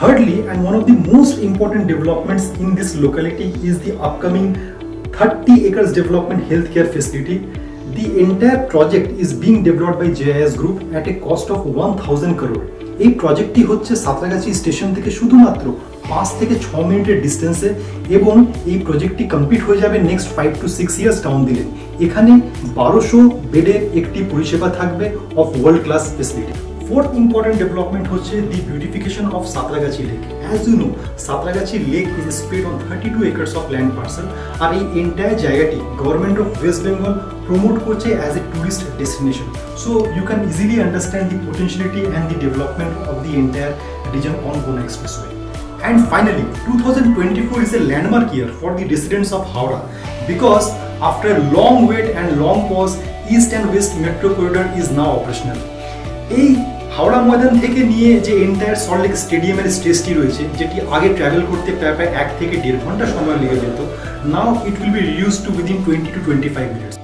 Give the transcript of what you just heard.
Thirdly, and one of the most important developments in this locality is the upcoming 30 acres development healthcare facility. The entire project is being developed by JIS Group at a cost of 1000 crore. এই প্রজেক্টটি হচ্ছে Santragachi station থেকে শুধুমাত্র 5 থেকে 6 মিনিটের ডিস্টেন্সে এবং এই প্রজেক্টটি complete হয়ে যাবে নেক্সট 5 to 6 ইয়ার্স টাউন দিলে। এখানে 1200 বেডের একটি পরিষেবা থাকবে of world class facility. Fourth important development হচ্ছে the beautification of Satragachi Lake. As you know, Satragachi Lake is spread on 32 acres of land parcel আর এই entire জায়গাটি government of West Bengal promote করছে as a tourist destination. So you can easily understand the potentiality and the development of the entire region on Gona Expressway. And finally, 2024 is a landmark year for the residents of Howrah because after a long wait and long pause, East and West Metro Corridor is now operational. এই হাওড়া ময়দান থেকে নিয়ে যে entire Salt Lake স্টেডিয়ামের স্ট্রেচটি রয়েছে, যেটি আগে travel করতে প্রায় 1 থেকে 1.5 ঘন্টা সময় লেগে যেত, now it will be reduced to within 20 to 25 minutes.